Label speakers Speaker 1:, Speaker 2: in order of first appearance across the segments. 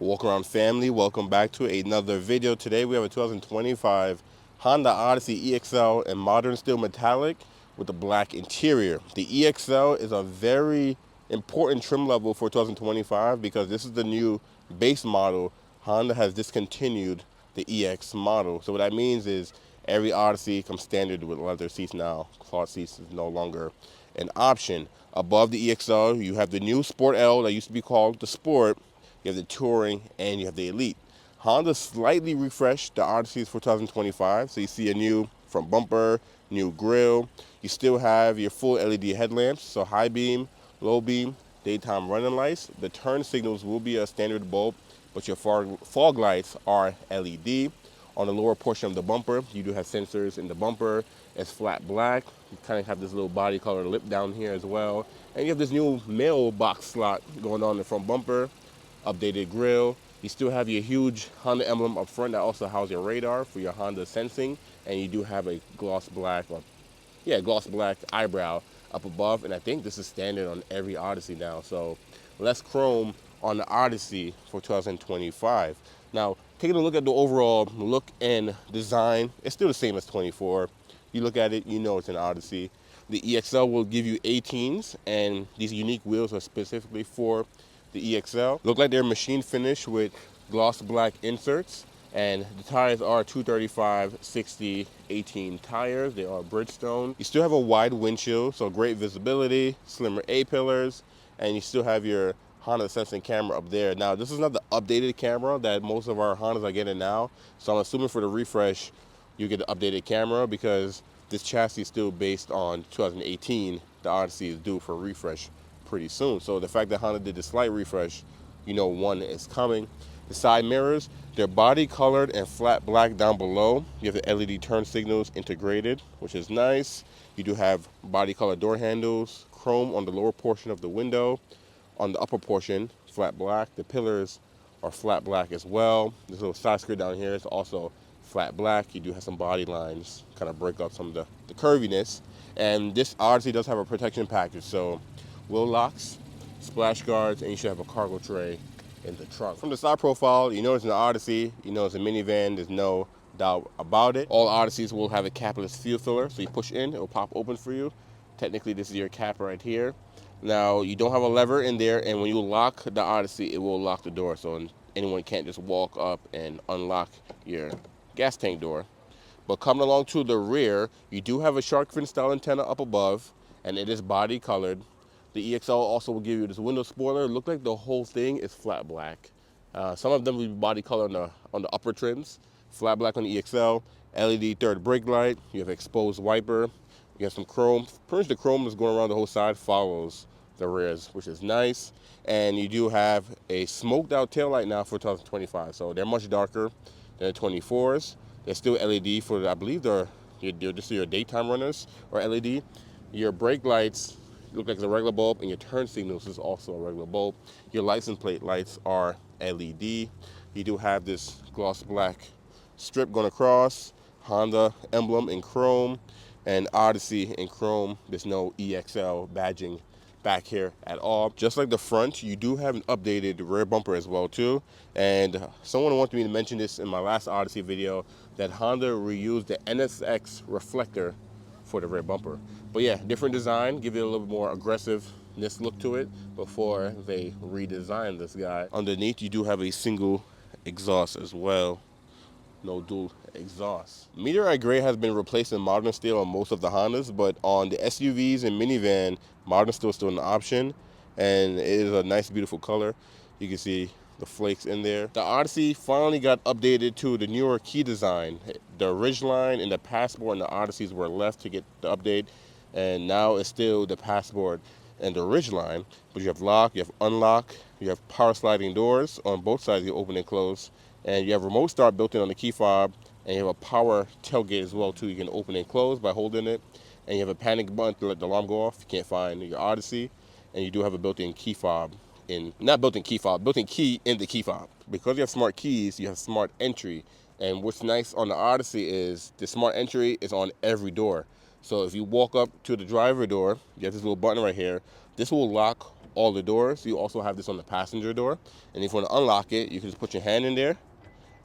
Speaker 1: Walkaround family, welcome back to another video. Today we have a 2025 Honda Odyssey EXL in modern steel metallic with a black interior. The EXL is a very important trim level for 2025 because this is the new base model. Honda has discontinued the EX model. So what that means is every Odyssey comes standard with leather seats now. Cloth seats is no longer an option. Above the EXL, you have the new Sport L that used to be called the Sport. You have the Touring, and you have the Elite. Honda slightly refreshed the Odysseys for 2025. So you see a new front bumper, new grille. You still have your full LED headlamps, so high beam, low beam, daytime running lights. The turn signals will be a standard bulb, but your fog lights are LED. On the lower portion of the bumper, you do have sensors in the bumper. It's flat black. You kind of have this little body color lip down here as well. And you have this new mailbox slot going on in the front bumper. Updated grille. You still have your huge Honda emblem up front that also houses your radar for your Honda sensing, and you do have a gloss black eyebrow up above, and I think this is standard on every Odyssey now. So less chrome on the Odyssey for 2025. Now, taking a look at the overall look and design, it's still the same as 24. You look at it, you know it's an Odyssey. The EXL will give you 18s, and these unique wheels are specifically for the EXL. Look like they're machine finished with gloss black inserts, and the tires are 235/60/18 tires. They are Bridgestone. You still have a wide windshield, so great visibility, slimmer A-pillars, and you still have your Honda sensing camera up there. Now, this is not the updated camera that most of our Hondas are getting now, so I'm assuming for the refresh, you get the updated camera because this chassis is still based on 2018. The Odyssey is due for refresh pretty soon. So the fact that Honda did the slight refresh, you know one is coming. The side mirrors, they're body colored and flat black down below. You have the LED turn signals integrated, which is nice. You do have body color door handles, chrome on the lower portion of the window. On the upper portion, flat black. The pillars are flat black as well. This little side skirt down here is also flat black. You do have some body lines, kind of break up some of the curviness. And this Odyssey does have a protection package, so wheel locks, splash guards, and you should have a cargo tray in the trunk. From the side profile, you know it's an Odyssey, you know it's a minivan, there's no doubt about it. All Odysseys will have a capless fuel filler, so you push in, it will pop open for you. Technically, this is your cap right here. Now, you don't have a lever in there, and when you lock the Odyssey, it will lock the door, so anyone can't just walk up and unlock your gas tank door. But coming along to the rear, you do have a shark fin style antenna up above, and it is body colored. The EXL also will give you this window spoiler. Look like the whole thing is flat black. Some of them will be body color on the upper trims. Flat black on the EXL, LED third brake light. You have exposed wiper. You have some chrome. Pretty much the chrome that's going around the whole side follows the rears, which is nice. And you do have a smoked out taillight now for 2025. So they're much darker than the 24s. They're still LED for, I believe they're just your daytime runners or LED. Your brake lights look like it's a regular bulb, and your turn signals is also a regular bulb. Your license plate lights are LED. You do have this gloss black strip going across, Honda emblem in chrome, and Odyssey in chrome. There's no EXL badging back here at all. Just like the front, you do have an updated rear bumper as well too. And someone wanted me to mention this in my last Odyssey video, that Honda reused the NSX reflector for the rear bumper. But yeah, different design, give it a little bit more aggressiveness look to it before they redesign this guy. Underneath, you do have a single exhaust as well. No dual exhaust. Meteorite gray has been replaced in modern steel on most of the Hondas, but on the SUVs and minivan, modern steel is still an option, and it is a nice, beautiful color. You can see the flakes in there. The Odyssey finally got updated to the newer key design. The Ridgeline and the Passport and the Odysseys were left to get the update, and now it's still the Passport and the Ridgeline, but you have lock, you have unlock, you have power sliding doors on both sides, you open and close, and you have remote start built in on the key fob, and you have a power tailgate as well too. You can open and close by holding it, and you have a panic button to let the alarm go off if you can't find your Odyssey, and you do have a built-in key fob not built-in key fob, built-in key in the key fob. Because you have smart keys, you have smart entry, and what's nice on the Odyssey is the smart entry is on every door. So if you walk up to the driver door, you have this little button right here. This will lock all the doors. You also have this on the passenger door. And if you want to unlock it, you can just put your hand in there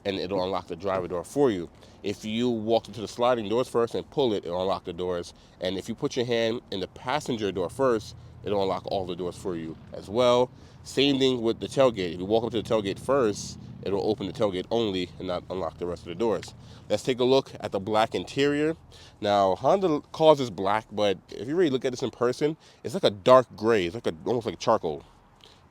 Speaker 1: and it'll unlock the driver door for you. If you walk into the sliding doors first and pull it, it'll unlock the doors. And if you put your hand in the passenger door first, it'll unlock all the doors for you as well. Same thing with the tailgate. If you walk up to the tailgate first, it'll open the tailgate only and not unlock the rest of the doors. Let's take a look at the black interior. Now, Honda calls this black, but if you really look at this in person, it's like a dark gray. It's like almost like charcoal.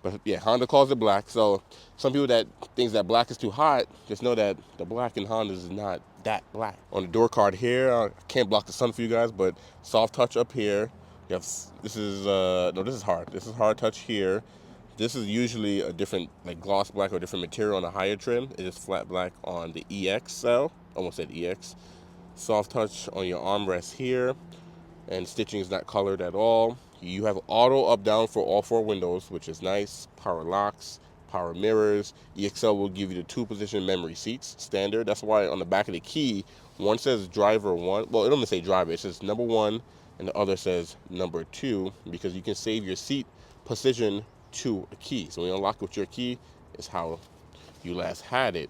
Speaker 1: But yeah, Honda calls it black. So some people that thinks that black is too hot, just know that the black in Honda is not that black. On the door card here, I can't block the sun for you guys, but soft touch up here. You have, this is hard. This is hard touch here. This is usually a different, like gloss black or different material on a higher trim. It is flat black on the EXL. Almost said EX. Soft touch on your armrest here, and stitching is not colored at all. You have auto up down for all 4 windows, which is nice. Power locks, power mirrors. EXL will give you the 2-position memory seats, standard. That's why on the back of the key, one says driver 1. Well, it don't even say driver. It says number 1, and the other says number 2, because you can save your seat position to a key. So when you unlock with your key, is how you last had it.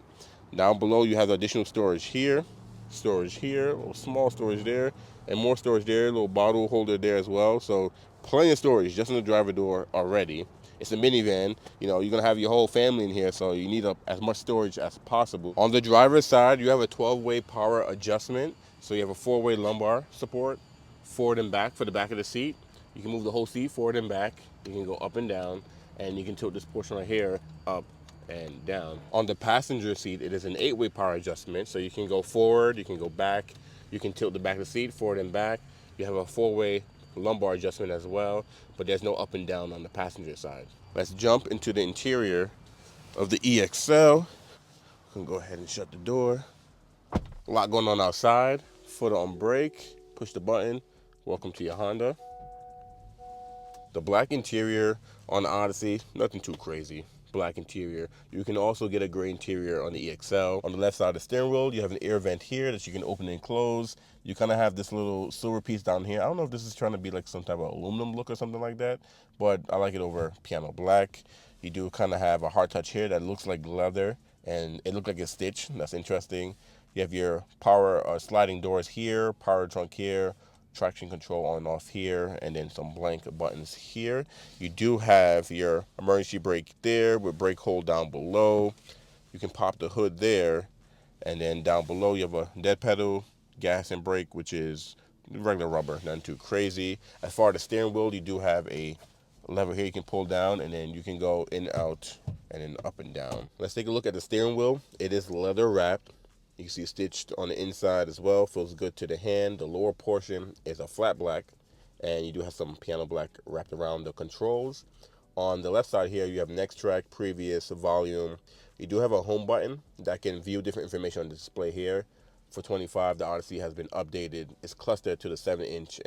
Speaker 1: Down below, you have the additional storage here, a little small storage there, and more storage there, a little bottle holder there as well. So plenty of storage just in the driver door already. It's a minivan, you know, you're gonna have your whole family in here, so you need as much storage as possible. On the driver's side, you have a 12-way power adjustment. So you have a 4-way lumbar support, forward and back for the back of the seat. You can move the whole seat forward and back. You can go up and down, and you can tilt this portion right here up and down. On the passenger seat, it is an 8-way power adjustment, so you can go forward, you can go back, you can tilt the back of the seat forward and back. You have a 4-way lumbar adjustment as well, but there's no up and down on the passenger side. Let's jump into the interior of the EXL. We can go ahead and shut the door. A lot going on outside. Foot on brake, push the button. Welcome to your Honda. The black interior on the Odyssey, nothing too crazy. Black interior. You can also get a gray interior on the EXL. On the left side of the steering wheel, you have an air vent here that you can open and close. You kind of have this little silver piece down here. I don't know if this is trying to be like some type of aluminum look or something like that, but I like it over piano black. You do kind of have a hard touch here that looks like leather, and it looks like a stitch. That's interesting. You have your power sliding doors here, power trunk here, traction control on and off here, and then some blank buttons here. You do have your emergency brake there with brake hold down below. You can pop the hood there, and then down below you have a dead pedal, gas and brake, which is regular rubber, nothing too crazy. As far as the steering wheel, you do have a lever here you can pull down, and then you can go in, out, and then up and down. Let's take a look at the steering wheel. It is leather wrapped. You can see stitched on the inside as well. Feels good to the hand. The lower portion is a flat black, and you do have some piano black wrapped around the controls. On the left side here, you have next track, previous, volume. You do have a home button that can view different information on the display here. For 25, the Odyssey has been updated. It's clustered to the 7.5-inch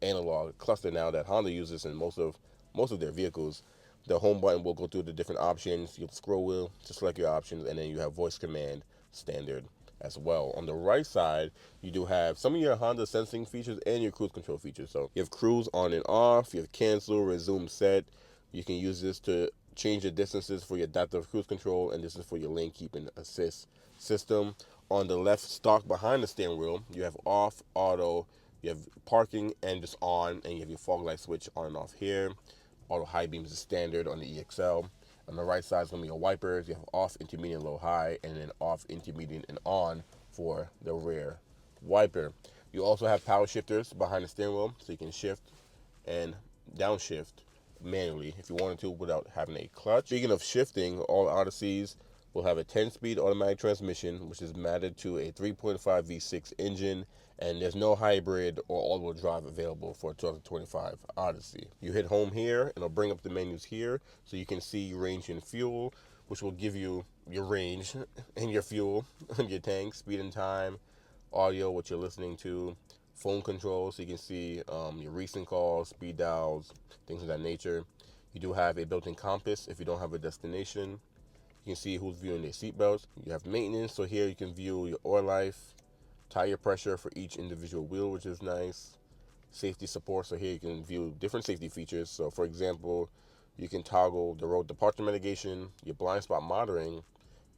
Speaker 1: analog cluster now that Honda uses in most of their vehicles. The home button will go through the different options. You have the scroll wheel to select your options, and then you have voice command standard as well. On the right side, you do have some of your Honda sensing features and your cruise control features. So you have cruise on and off, you have cancel, resume, set. You can use this to change the distances for your adaptive cruise control, and this is for your lane keeping assist system. On the left stalk behind the steering wheel, you have off, auto, you have parking and just on, and you have your fog light switch on and off here. Auto high beams is standard on the EXL. On the right side is going to be your wipers. You have off, intermediate, low, high, and then off, intermediate, and on for the rear wiper. You also have power shifters behind the steering wheel, so you can shift and downshift manually if you wanted to without having a clutch. Speaking of shifting, all Odysseys will have a 10-speed automatic transmission, which is matted to a 3.5 V6 engine, and there's no hybrid or all-wheel drive available for a 2025 Odyssey. You hit home here, and it'll bring up the menus here, so you can see range and fuel, which will give you your range and your fuel and your tank, speed and time, audio, what you're listening to, phone control, so you can see your recent calls, speed dials, things of that nature. You do have a built-in compass if you don't have a destination. You can see who's viewing their seatbelts. You have maintenance, so here you can view your oil life, tire pressure for each individual wheel, which is nice. Safety support, so here you can view different safety features. So for example, You can toggle the road departure mitigation, your blind spot monitoring,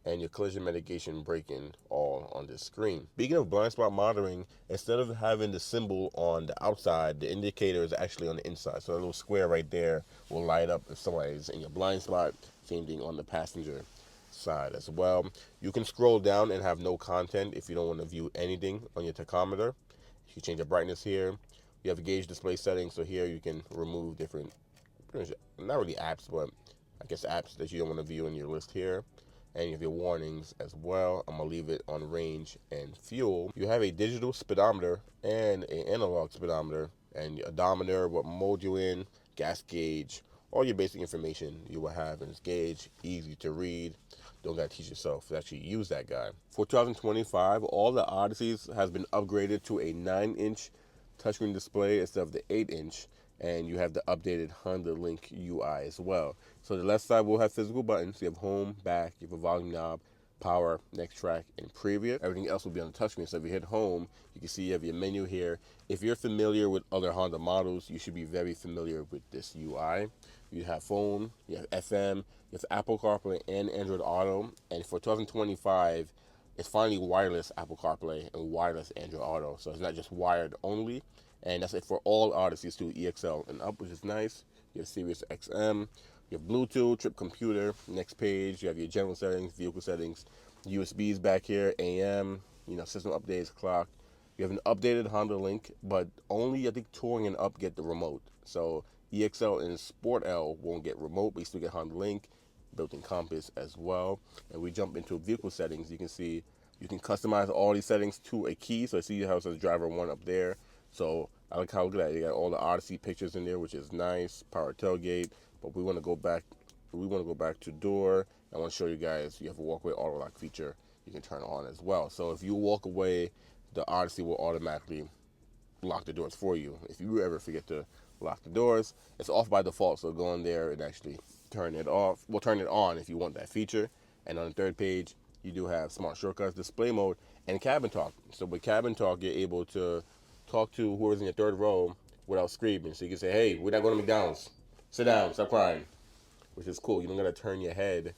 Speaker 1: and your collision mitigation braking all on this screen. Speaking of blind spot monitoring, instead of having the symbol on the outside, the indicator is actually on the inside. So a little square right there will light up if somebody's in your blind spot. Same thing on the passenger side as well. You can scroll down and have no content if you don't want to view anything on your tachometer. You can change the brightness here. You have gauge display settings, so here you can remove different, not really apps, but I guess apps that you don't want to view in your list here. And you have your warnings as well. I'm gonna leave it on range and fuel. You have a digital speedometer and an analog speedometer, and your odometer, what mode you're in, gas gauge, all your basic information you will have in this gauge. Easy to read. Don't gotta teach yourself to actually use that guy. For 2025, all the Odysseys has been upgraded to a 9-inch touchscreen display instead of the 8-inch, and you have the updated HomeLink UI as well. So the left side will have physical buttons. You have home, back, you have a volume knob, power, next track, and preview. Everything else will be on the touchscreen. So if you hit home, you can see you have your menu here. If you're familiar with other Honda models, you should be very familiar with this UI. You have phone, you have FM, you have Apple CarPlay and Android Auto. And for 2025, it's finally wireless Apple CarPlay and wireless Android Auto. So it's not just wired only. And that's it for all Odysseys to EXL and up, which is nice. You have Sirius XM, you have Bluetooth, trip computer, next page, you have your general settings, vehicle settings, USBs back here, AM, system updates, clock. You have an updated Honda Link, but only I think Touring and Up get the remote. So EXL and Sport L won't get remote, but you still get Honda Link, built-in compass as well. And we jump into vehicle settings. You can see you can customize all these settings to a key. So I see how it says driver 1 up there. So I like how good you got all the Odyssey pictures in there, which is nice. Power tailgate, but we want to go back. We want to go back to door. I want to show you guys you have a walkway auto lock feature you can turn on as well. So if you walk away, the Odyssey will automatically lock the doors for you. If you ever forget to lock the doors, it's off by default. So go in there and actually turn it off. Well, turn it on if you want that feature. And on the third page, you do have smart shortcuts, display mode, and cabin talk. So with cabin talk, you're able to talk to whoever's in your third row without screaming. So you can say, hey, we're not going to McDonald's. Sit down, stop crying, which is cool. You don't got to turn your head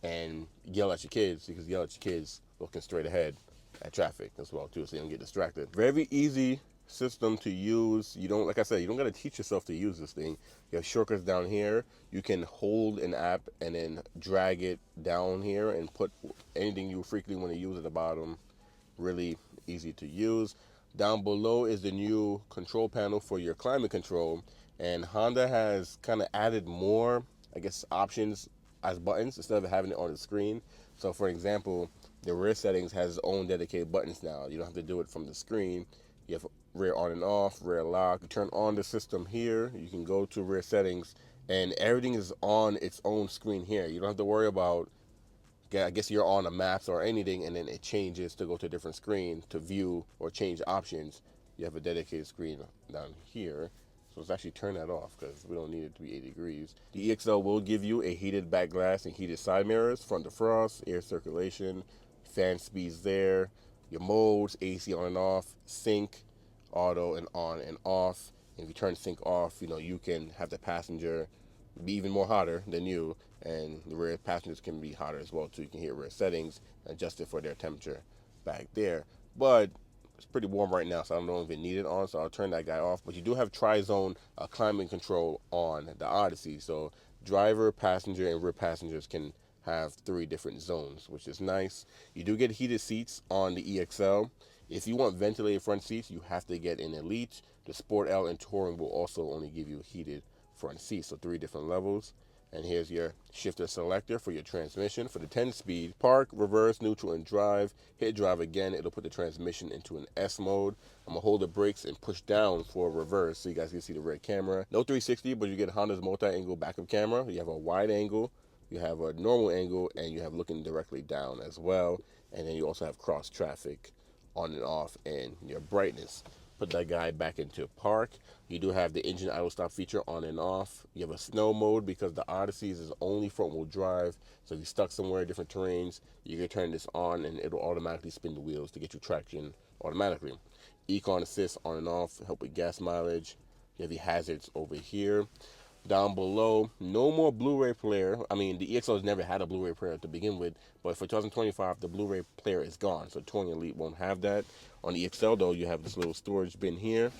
Speaker 1: and yell at your kids. You can yell at your kids looking straight ahead at traffic as well, too, so you don't get distracted. Very easy system to use. You don't, like I said, you don't got to teach yourself to use this thing. You have shortcuts down here. You can hold an app and then drag it down here and put anything you frequently want to use at the bottom. Really easy to use. Down below is the new control panel for your climate control, and Honda has kind of added more, I guess, options as buttons instead of having it on the screen. So for example, the rear settings has its own dedicated buttons now. You don't have to do it from the screen. You have rear on and off, rear lock. You turn on the system here. You can go to rear settings, and everything is on its own screen here. You don't have to worry about, I guess you're on a maps or anything, and then it changes to go to a different screen to view or change options. You have a dedicated screen down here. So let's actually turn that off because we don't need it to be 80 degrees. The EXL will give you a heated back glass and heated side mirrors, front defrost, air circulation, fan speeds there, your modes, AC on and off, sync, auto, and on and off. And if you turn sync off, you can have the passenger be even more hotter than you, and the rear passengers can be hotter as well too. You can hit rear settings, adjust it for their temperature back there. But it's pretty warm right now, so I don't know if it needed on, so I'll turn that guy off. But you do have tri-zone climate control on the Odyssey, so driver, passenger, and rear passengers can have 3 different zones, which is nice. You do get heated seats on the EXL. If you want ventilated front seats, you have to get an Elite. The Sport L and Touring will also only give you heated front seats, so 3 different levels. And here's your shifter selector for your transmission. For the 10-speed, park, reverse, neutral, and drive. Hit drive again, it'll put the transmission into an S mode. I'm gonna hold the brakes and push down for reverse so you guys can see the rear camera. No 360, but you get Honda's multi-angle backup camera. You have a wide angle, you have a normal angle, and you have looking directly down as well. And then you also have cross traffic on and off and your brightness. Put that guy back into park. You do have the engine idle stop feature on and off. You have a snow mode because the Odyssey is only front wheel drive. So if you're stuck somewhere, different terrains, you can turn this on and it'll automatically spin the wheels to get you traction automatically. Econ assist on and off, help with gas mileage. You have your hazards over here. Down below, no more Blu-ray player. I mean, the EXL has never had a Blu-ray player to begin with, but for 2025, the Blu-ray player is gone, so Touring Elite won't have that. On the EXL, though, you have this little storage bin here,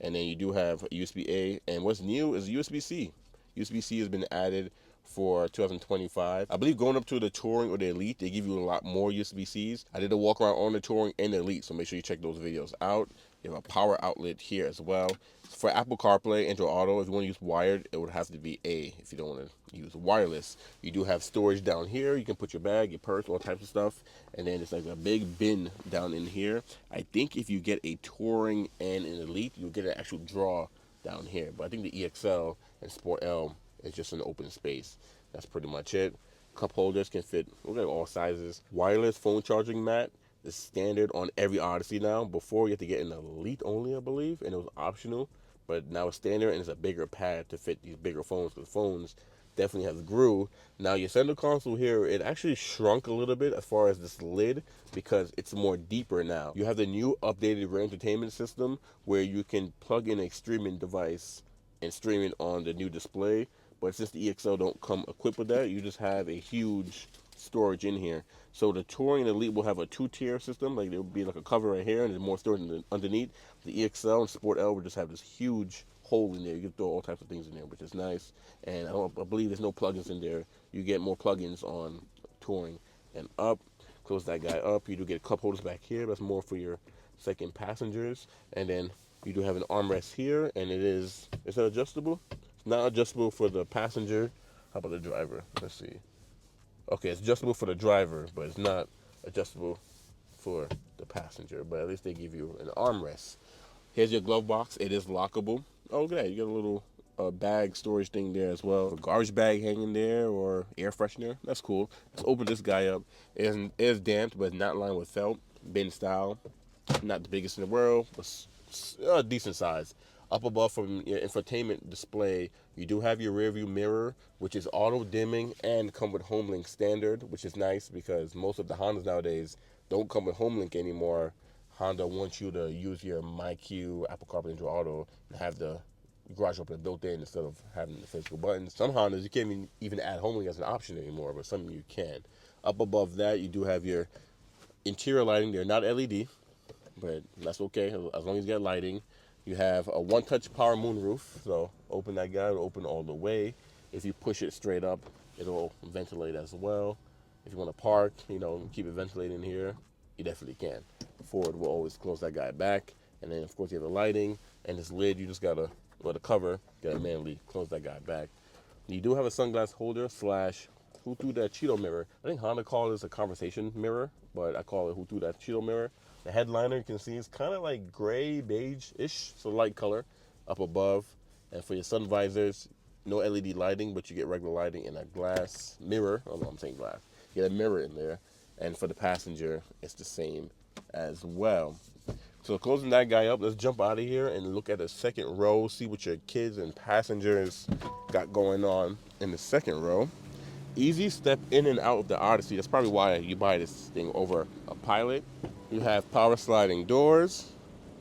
Speaker 1: and then you do have USB-A, and what's new is USB-C. USB-C has been added for 2025. I believe going up to the Touring or the Elite, they give you a lot more USB-Cs. I did a walk around on the Touring and the Elite, so make sure you check those videos out. You have a power outlet here as well. For Apple CarPlay, Android Auto, if you want to use wired, it would have to be A. If you don't want to use wireless, you do have storage down here. You can put your bag, your purse, all types of stuff. And then it's like a big bin down in here. I think if you get a Touring and an Elite, you'll get an actual drawer down here. But I think the EXL and Sport L is just an open space. That's pretty much it. Cup holders can fit, look at all sizes. Wireless phone charging mat is standard on every Odyssey now. Before, you had to get an Elite only, I believe, and it was optional. But now it's standard, and it's a bigger pad to fit these bigger phones, because phones definitely has grew. Now, your center console here, it actually shrunk a little bit as far as this lid, because it's more deeper now. You have the new updated rear entertainment system, where you can plug in a streaming device and stream it on the new display. But since the EXL don't come equipped with that, you just have a huge storage in here. So the Touring Elite will have a 2-tier system, like there will be like a cover right here and there's more storage underneath. The EXL and Sport L will just have this huge hole in there. You can throw all types of things in there, which is nice. And I believe there's no plugins in there. You get more plugins on Touring. And up, close that guy up. You do get cup holders back here. That's more for your second passengers. And then you do have an armrest here, and is it adjustable? It's not adjustable for the passenger. How about the driver? Let's see. Okay, it's adjustable for the driver, but it's not adjustable for the passenger. But at least they give you an armrest. Here's your glove box. It is lockable. Oh, look at that. You got a little bag storage thing there as well. A garbage bag hanging there or air freshener. That's cool. Let's open this guy up. It is damped, but it's not lined with felt. Bin style. Not the biggest in the world, but decent size. Up above from your infotainment display, you do have your rearview mirror, which is auto dimming and come with HomeLink standard, which is nice because most of the Hondas nowadays don't come with HomeLink anymore. Honda wants you to use your MyQ, Apple CarPlay, Android Auto, and have the garage opener built in instead of having the physical buttons. Some Hondas, you can't even add HomeLink as an option anymore, but some you can. Up above that, you do have your interior lighting. They're not LED, but that's okay as long as you get lighting. You have a one-touch power moonroof, so open that guy, it'll open all the way. If you push it straight up, it'll ventilate as well. If you want to park, keep it ventilating here, you definitely can. Ford will always close that guy back, and then of course you have the lighting and this lid. You just gotta, the cover, gotta manually close that guy back. You do have a sunglass holder / who threw that Cheeto mirror. I think Honda called this a conversation mirror, but I call it who threw that Cheeto mirror. The headliner, you can see, is kind of like gray, beige-ish, so light color up above. And for your sun visors, no LED lighting, but you get regular lighting and a glass mirror. Oh no, I'm saying glass. You get a mirror in there. And for the passenger, it's the same as well. So closing that guy up, let's jump out of here and look at the second row, see what your kids and passengers got going on in the second row. Easy step in and out of the Odyssey. That's probably why you buy this thing over a Pilot. You have power sliding doors,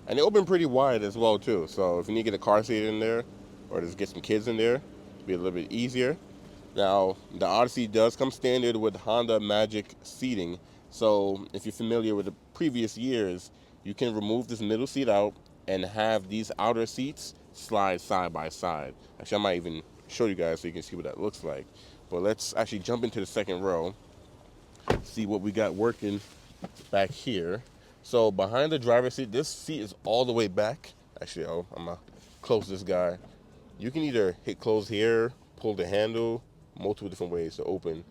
Speaker 1: and they open pretty wide as well too. So if you need to get a car seat in there, or just get some kids in there, it'll be a little bit easier. Now the Odyssey does come standard with Honda Magic seating. So if you're familiar with the previous years, you can remove this middle seat out and have these outer seats slide side by side. Actually, I might even show you guys so you can see what that looks like. But let's actually jump into the second row, see what we got working back here. So behind the driver's seat, this seat is all the way back. Actually, I'm gonna close this guy. You can either hit close here, pull the handle, multiple different ways to open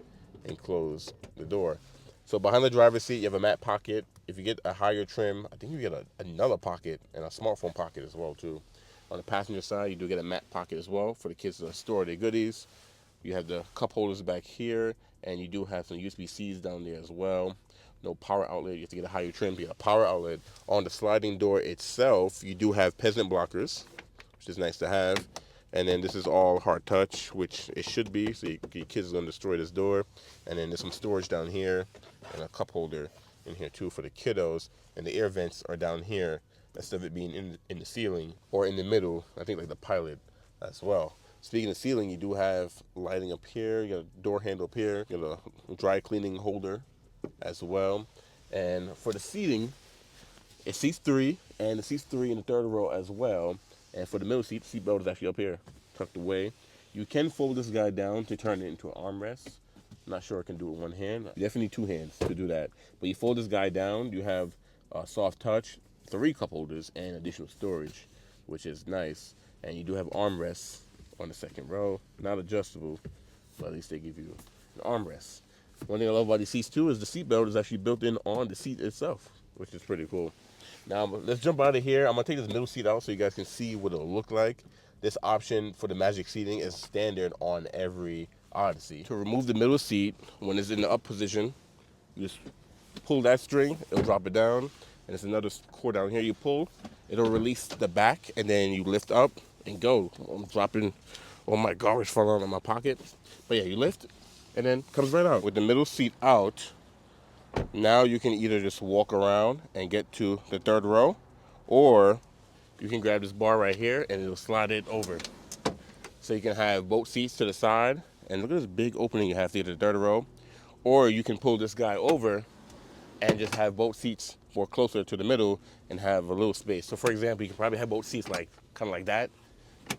Speaker 1: and close the door. So behind the driver's seat, you have a mat pocket. If you get a higher trim, I think you get another pocket and a smartphone pocket as well too. On the passenger side, you do get a mat pocket as well for the kids to store their goodies. You have the cup holders back here, and you do have some USB-Cs down there as well. No power outlet. You have to get a higher trim to get a power outlet. On the sliding door itself, you do have peasant blockers, which is nice to have. And then this is all hard touch, which it should be, so your kids are going to destroy this door. And then there's some storage down here and a cup holder in here too for the kiddos. And the air vents are down here instead of it being in the ceiling or in the middle, I think like the Pilot as well. Speaking of ceiling, you do have lighting up here. You got a door handle up here. You got a dry cleaning holder as well. And for the seating, it seats 3, and it seats 3 in the third row as well. And for the middle seat, the seat belt is actually up here, tucked away. You can fold this guy down to turn it into an armrest. I'm not sure I can do it with one hand. You definitely need 2 hands to do that. But you fold this guy down, you have soft touch, 3 cup holders, and additional storage, which is nice. And you do have armrests on the second row. Not adjustable, but at least they give you an armrest. One thing I love about these seats too is the seat belt is actually built in on the seat itself, which is pretty cool. Now let's jump out of here. I'm gonna take this middle seat out so you guys can see what it'll look like. This option for the Magic seating is standard on every Odyssey. To remove the middle seat, when it's in the up position, you just pull that string, it'll drop it down, and there's another cord down here you pull. It'll release the back, and then you lift up and go. I'm dropping, oh my garbage fell out of my pocket. But yeah, you lift, and then comes right out. With the middle seat out, now you can either just walk around and get to the third row, or you can grab this bar right here and it'll slide it over. So you can have both seats to the side, and look at this big opening you have to get to the third row. Or you can pull this guy over and just have both seats more closer to the middle and have a little space. So for example, you can probably have both seats like kind of like that,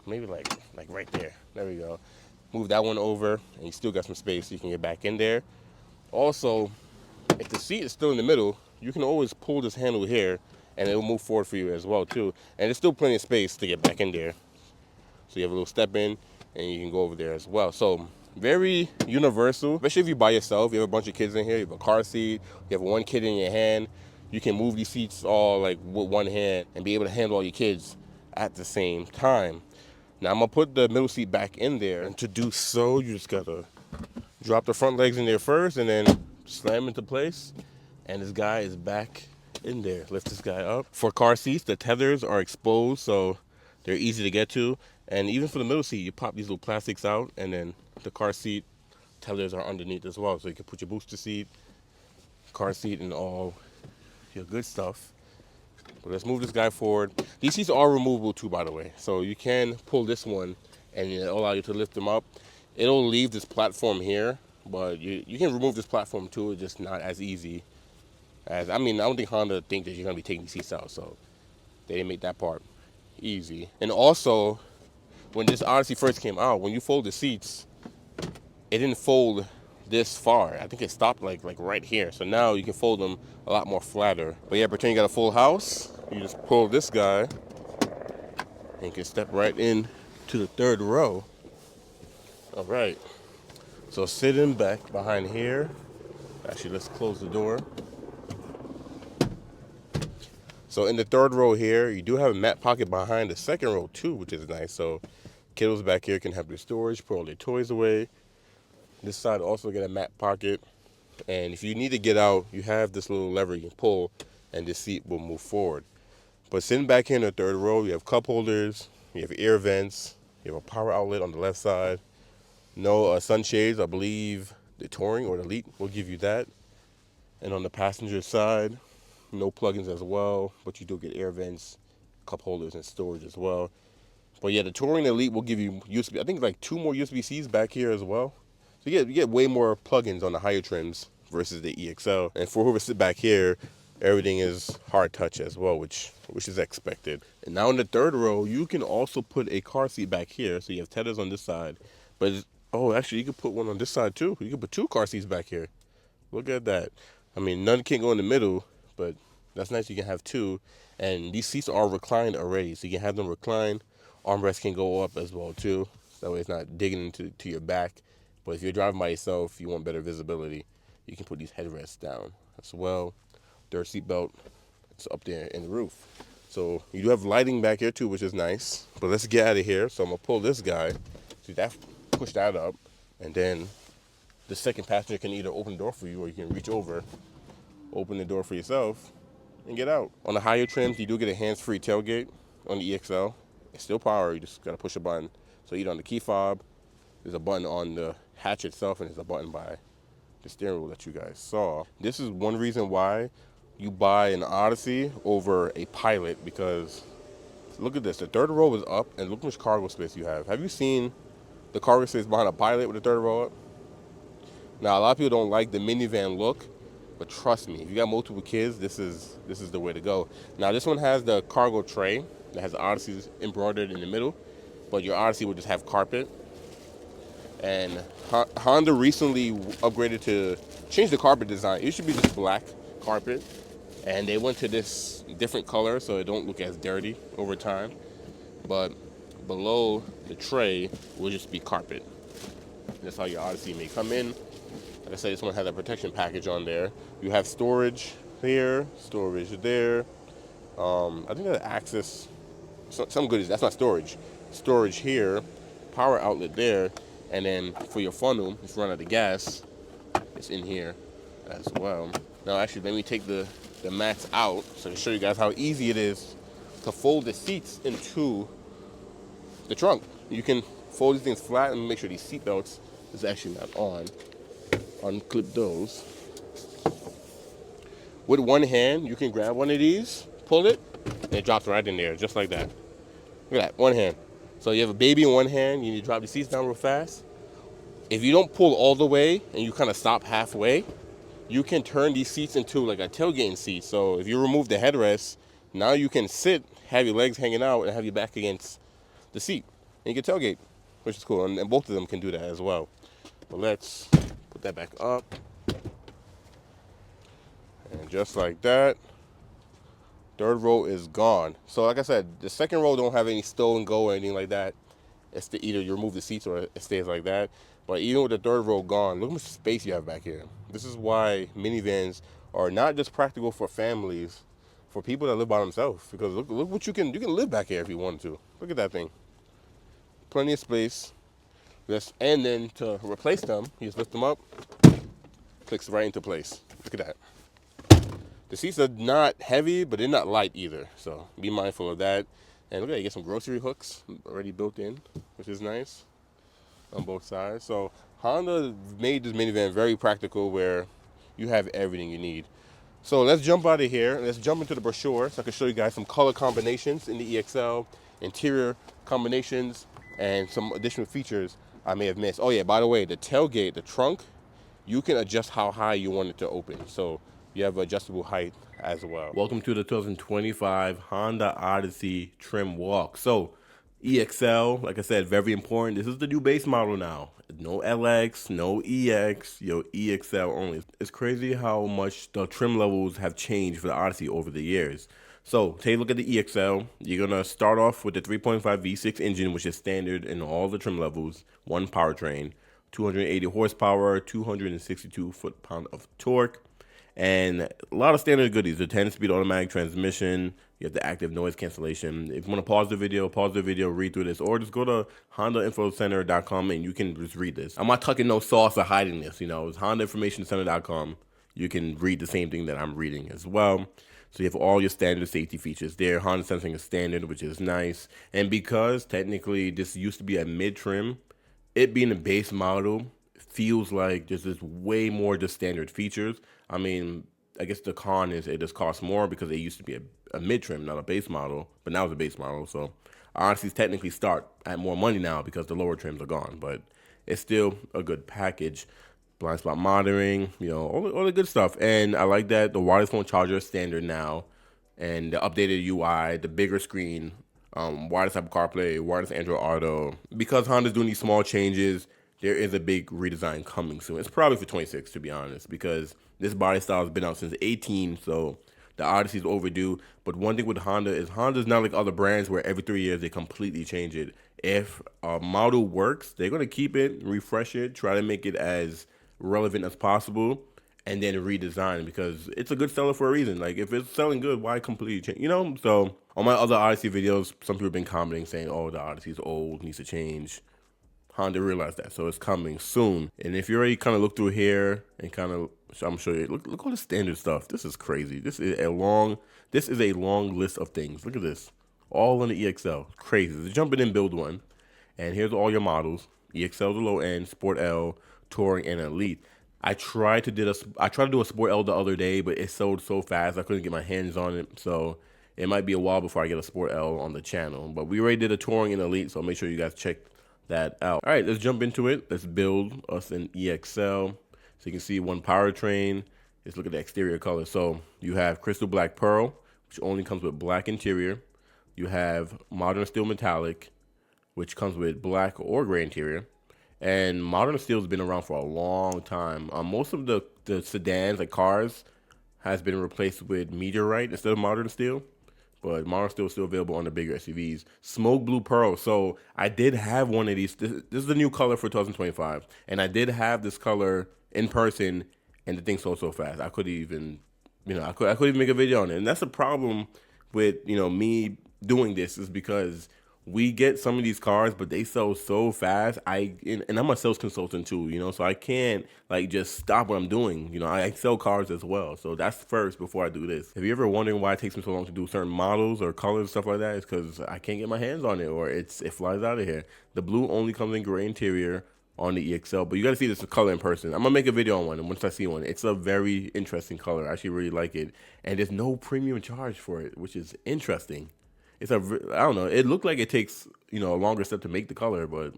Speaker 1: maybe like right there. There we go. Move that one over, and you still got some space so you can get back in there. Also, if the seat is still in the middle, you can always pull this handle here and it will move forward for you as well too. And there's still plenty of space to get back in there. So you have a little step in and you can go over there as well. So very universal, especially if you're by yourself. You have a bunch of kids in here, you have a car seat, you have one kid in your hand. You can move these seats all like with one hand and be able to handle all your kids at the same time. Now I'm gonna put the middle seat back in there, and to do so, you just gotta drop the front legs in there first and then slam into place, and this guy is back in there. Lift this guy up. For car seats, the tethers are exposed, so they're easy to get to. And even for the middle seat, you pop these little plastics out, and then the car seat tethers are underneath as well. So you can put your booster seat, car seat, and all your good stuff. But let's move this guy forward. These seats are removable too, by the way. So you can pull this one and it'll allow you to lift them up. It'll leave this platform here, but you can remove this platform too. It's just not as easy as, I don't think Honda think that you're gonna be taking these seats out, so they didn't make that part easy. And also, when this Odyssey first came out, when you fold the seats, it didn't fold this far. I think it stopped like right here. So now you can fold them a lot more flatter. But yeah, pretend you got a full house. You just pull this guy and you can step right in to the third row. All right. So sitting back behind here. Actually, let's close the door. So in the third row here, you do have a mat pocket behind the second row too, which is nice. So kiddos back here can have their storage, put all their toys away. This side also get a mat pocket. And if you need to get out, you have this little lever you can pull and this seat will move forward. But sitting back here in the third row, you have cup holders, you have air vents, you have a power outlet on the left side. No sunshades. I believe the Touring or the Elite will give you that. And on the passenger side, no plugins as well, but you do get air vents, cup holders, and storage as well. But yeah, the Touring Elite will give you USB, I think like 2 more USB-Cs back here as well. So you get way more plugins on the higher trims versus the EXL. And for whoever sit back here, everything is hard touch as well, which is expected. And now in the third row, you can also put a car seat back here. So you have tethers on this side, but actually you could put one on this side too. You could put 2 car seats back here. Look at that. None can go in the middle, but that's nice. You can have 2, and these seats are reclined already, so you can have them reclined. Armrests can go up as well too. That way it's not digging into your back. But if you're driving by yourself, you want better visibility, you can put these headrests down as well. Third seat belt is up there in the roof. So you do have lighting back here too, which is nice. But let's get out of here. So I'm gonna pull this guy. See that, push that up, and then the second passenger can either open the door for you or you can reach over, open the door for yourself, and get out. On the higher trims, you do get a hands-free tailgate on the EXL. It's still power, you just gotta push a button. So either on the key fob, there's a button on the hatch itself, and there's a button by the steering wheel that you guys saw. This is one reason why you buy an Odyssey over a Pilot, because look at this, the third row is up, and look how much cargo space you have. Have you seen The cargo space behind a pilot with the third row up. Now, a lot of people don't like the minivan look, but trust me, if you got multiple kids, this is the way to go. Now, this one has the cargo tray that has the Odyssey embroidered in the middle, but your Odyssey will just have carpet. And Honda recently upgraded to change the carpet design. It should be just black carpet, and they went to this different color so it don't look as dirty over time. But below the tray will just be carpet. That's how your Odyssey may come in. Like I said, this one has a protection package on there. You have storage here, storage there. I think that access, some goodies. That's not storage. Storage here, power outlet there, and then for your funnel, if you run out of gas, it's in here as well. Now, actually, let me take the mats out so I can show you guys how easy it is to fold the seats into the trunk. You can fold these things flat and make sure these seat belts is actually not on. Unclip those. With one hand, you can grab one of these, pull it, and it drops right in there, just like that. Look at that, one hand. So you have a baby in one hand, you need to drop the seats down real fast. If you don't pull all the way and you kind of stop halfway, you can turn these seats into like a tailgating seat. So if you remove the headrest, now you can sit, have your legs hanging out, and have your back against the seat. And you can tailgate, which is cool. And both of them can do that as well. But let's put that back up. And just like that, third row is gone. So like I said, the second row don't have any stow and go or anything like that. It's either you remove the seats or it stays like that. But even with the third row gone, look how much space you have back here. This is why minivans are not just practical for families, for people that live by themselves. Because look what you can live back here if you want to. Look at that thing. Plenty of space. And then to replace them, you just lift them up, clicks right into place. Look at that. The seats are not heavy, but they're not light either. So be mindful of that. And look at that, you get some grocery hooks already built in, which is nice on both sides. So Honda made this minivan very practical where you have everything you need. So let's jump out of here. Let's jump into the brochure so I can show you guys some color combinations in the EXL, interior combinations, and some additional features I may have missed. Oh yeah, by the way, the tailgate, the trunk, you can adjust how high you want it to open. So you have adjustable height as well. Welcome to the 2025 Honda Odyssey trim walk. So EXL, like I said, very important. This is the new base model now. No LX, no EX, EXL only. It's crazy how much the trim levels have changed for the Odyssey over the years. So take a look at the EXL. You're gonna start off with the 3.5 V6 engine, which is standard in all the trim levels, one powertrain, 280 horsepower, 262 foot-pound of torque. And a lot of standard goodies, the 10-speed automatic transmission, you have the active noise cancellation. If you want to pause the video, read through this, or just go to HondaInfoCenter.com and you can just read this. I'm not tucking no sauce or hiding this, it's HondaInformationCenter.com. You can read the same thing that I'm reading as well. So you have all your standard safety features there. Honda sensing is standard, which is nice. And because technically this used to be a mid-trim, it being a base model feels like there's just way more just standard features. I mean, I guess the con is it just costs more because it used to be a mid-trim, not a base model, but now it's a base model. So honestly, technically start at more money now because the lower trims are gone, but it's still a good package. Blind spot monitoring, all the good stuff. And I like that the wireless phone charger is standard now, and the updated UI, the bigger screen, wireless Apple CarPlay, wireless Android Auto. Because Honda's doing these small changes, there is a big redesign coming soon. It's probably for 26, to be honest, because this body style has been out since 18, so the Odyssey is overdue. But one thing with Honda is Honda's not like other brands where every 3 years they completely change it. If a model works, they're going to keep it, refresh it, try to make it as relevant as possible, and then redesign, because it's a good seller for a reason. Like, if it's selling good, why completely change? So on my other Odyssey videos, some people have been commenting saying, oh, the Odyssey is old, needs to change. Honda realized that, so it's coming soon. And if you already kind of look through here and kind of, I'm sure you look all the standard stuff. This is crazy. This is a long list of things. Look at this, all on the EXL. Crazy. Let's jump in and build one. And here's all your models: EXL, the low end, Sport L, Touring, and Elite. I tried to do a Sport L the other day, but it sold so fast I couldn't get my hands on it. So it might be a while before I get a Sport L on the channel. But we already did a Touring and Elite, so make sure you guys check that out. All right, let's jump into it. Let's build us an EXL. So you can see one powertrain. Let's look at the exterior color. So you have crystal black pearl, which only comes with black interior. You have modern steel metallic, which comes with black or gray interior. And modern steel has been around for a long time. Most of the sedans, like cars, has been replaced with meteorite instead of modern steel. But modern steel is still available on the bigger SUVs. Smoke blue pearl. So I did have one of these. This is the new color for 2025. And I did have this color in person, and the thing sold so fast. I couldn't even, I couldn't even make a video on it. And that's the problem with, me doing this, is because we get some of these cars, but they sell so fast. And I'm a sales consultant too, so I can't like just stop what I'm doing. I sell cars as well, so that's first before I do this. If you're ever wondering why it takes me so long to do certain models or colors and stuff like that, it's because I can't get my hands on it, or it flies out of here. The blue only comes in gray interior on the EXL, but you gotta see this color in person. I'm gonna make a video on one, and once I see one, it's a very interesting color. I actually really like it, and there's no premium charge for it, which is interesting. I don't know. It looked like it takes, a longer step to make the color, but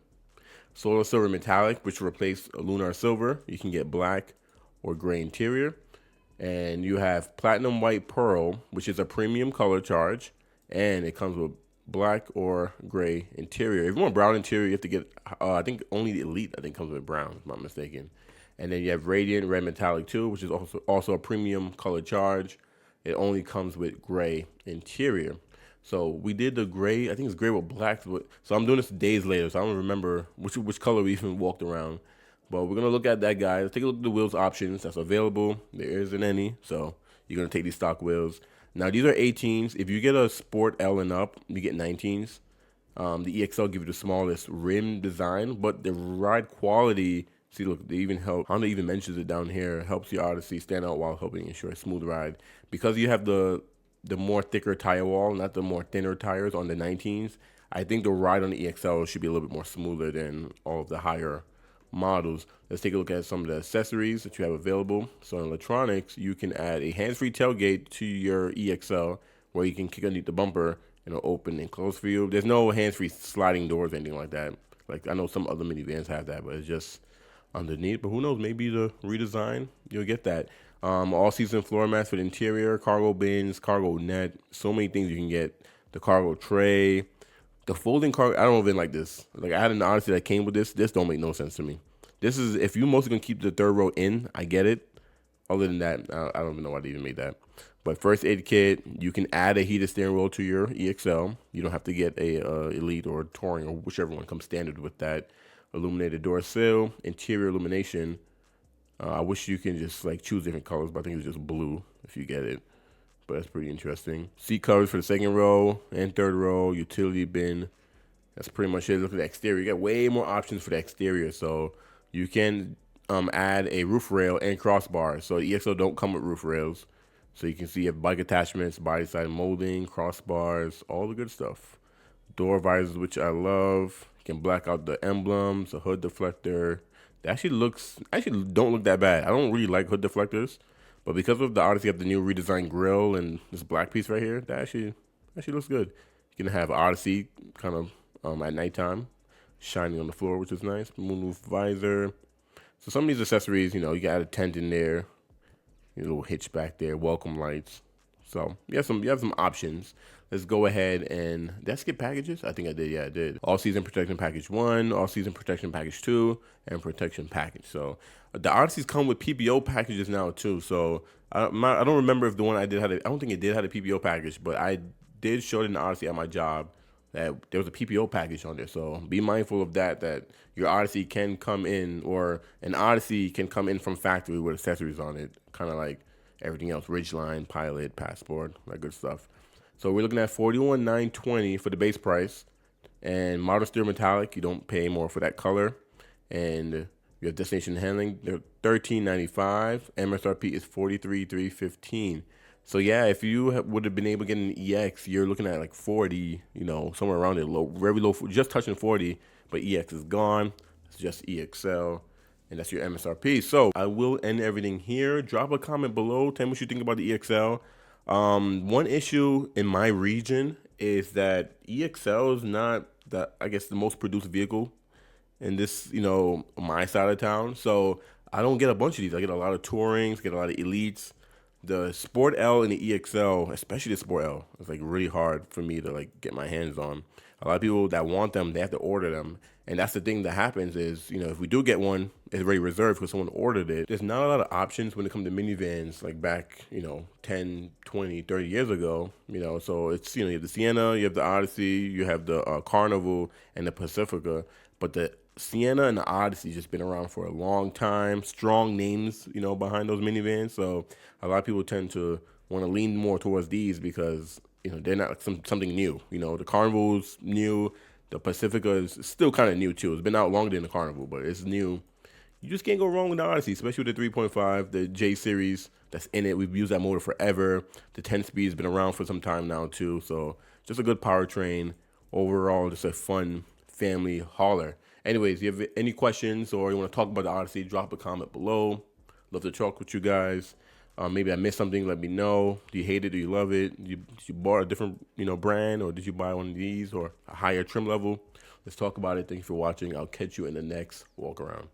Speaker 1: solar silver metallic, which replaced lunar silver. You can get black or gray interior. And you have platinum white pearl, which is a premium color charge, and it comes with black or gray interior. If you want brown interior, you have to get, I think only the Elite, comes with brown, if I'm not mistaken. And then you have radiant red metallic too, which is also a premium color charge. It only comes with gray interior. So we did the gray. I think it's gray with black. So I'm doing this days later, so I don't remember which color we even walked around. But we're gonna look at that, guys. Let's take a look at the wheels options that's available. There isn't any, so you're gonna take these stock wheels. Now these are 18s. If you get a Sport L and up, you get 19s. The EXL gives you the smallest rim design, but the ride quality. See, look, they even help. Honda even mentions it down here. Helps your Odyssey stand out while helping ensure a smooth ride, because you have the more thicker tire wall, not the more thinner tires on the 19s. I think the ride on the EXL should be a little bit more smoother than all of the higher models. Let's take a look at some of the accessories that you have available. So in electronics, you can add a hands-free tailgate to your EXL, where you can kick underneath the bumper and it'll open and close for you. There's no hands-free sliding doors or anything like that. Like I know some other minivans have that, but it's just underneath. But who knows, maybe the redesign, you'll get that. All-season floor mats for the interior, cargo bins, cargo net, so many things you can get. The cargo tray, the folding cargo. I don't even like this. Like I had an Odyssey that came with this. This don't make no sense to me. This is, if you mostly gonna keep the third row in, I get it. Other than that, I don't even know why they even made that. But first aid kit, you can add a heated steering wheel to your EXL. You don't have to get a Elite or Touring or whichever one comes standard with that. Illuminated door sill, interior illumination. I wish you can just like choose different colors, but I think it's just blue if you get it. But that's pretty interesting. Seat covers for the second row and third row, utility bin. That's pretty much it. Look at the exterior. You got way more options for the exterior. So you can add a roof rail and crossbars. So the EXO don't come with roof rails. So you can see you have bike attachments, body side molding, crossbars, all the good stuff. Door visors, which I love. You can black out the emblems, a hood deflector. It actually don't look that bad. I don't really like hood deflectors, but because of the Odyssey have the new redesigned grille and this black piece right here, that actually looks good. You can have Odyssey kind of at nighttime, shining on the floor, which is nice. Moonroof visor. So some of these accessories, you can add a tent in there, a little hitch back there, welcome lights. So you have some options. Let's go ahead and, did I skip packages? I think I did. Yeah, I did. All season protection package 1, all season protection package 2, and protection package. So the Odysseys come with PPO packages now too. So I don't remember if the one I did I don't think it did have a PPO package, but I did show it in the Odyssey at my job that there was a PPO package on there. So be mindful of that your Odyssey can come in, or an Odyssey can come in from factory with accessories on it, kind of like everything else, Ridgeline, Pilot, Passport, that good stuff. So we're looking at $41,920 for the base price, and model steel metallic, you don't pay more for that color, and you have destination handling, they're $13.95. MSRP is $43,315. So yeah, if you would have been able to get an EX, you're looking at like 40, somewhere around it, low, very low, just touching 40. But EX is gone. It's just EXL. And that's your MSRP. So I will end everything here. Drop a comment below. Tell me what you think about the EXL. One issue in my region is that EXL is not the most produced vehicle in this, my side of town. So I don't get a bunch of these. I get a lot of Tourings, get a lot of Elites. The Sport L and the EXL, especially the Sport L, is like really hard for me to like get my hands on. A lot of people that want them, they have to order them. And that's the thing that happens is, if we do get one, it's already reserved because someone ordered it. There's not a lot of options when it comes to minivans like back, 10, 20, 30 years ago, So it's, you have the Sienna, you have the Odyssey, you have the Carnival and the Pacifica. But the Sienna and the Odyssey just been around for a long time. Strong names, behind those minivans. So a lot of people tend to want to lean more towards these because they're not something new. The Carnival's new. The Pacifica is still kind of new too. It's been out longer than the Carnival, but it's new. You just can't go wrong with the Odyssey, especially with the 3.5, the J series that's in it. We've used that motor forever. The 10 speed's been around for some time now too. So just a good powertrain. Overall, just a fun family hauler. Anyways, if you have any questions or you want to talk about the Odyssey, drop a comment below. Love to talk with you guys. Maybe I missed something. Let me know. Do you hate it? Do you love it? Did you bought a different brand, or did you buy one of these or a higher trim level? Let's talk about it. Thank you for watching. I'll catch you in the next walk around.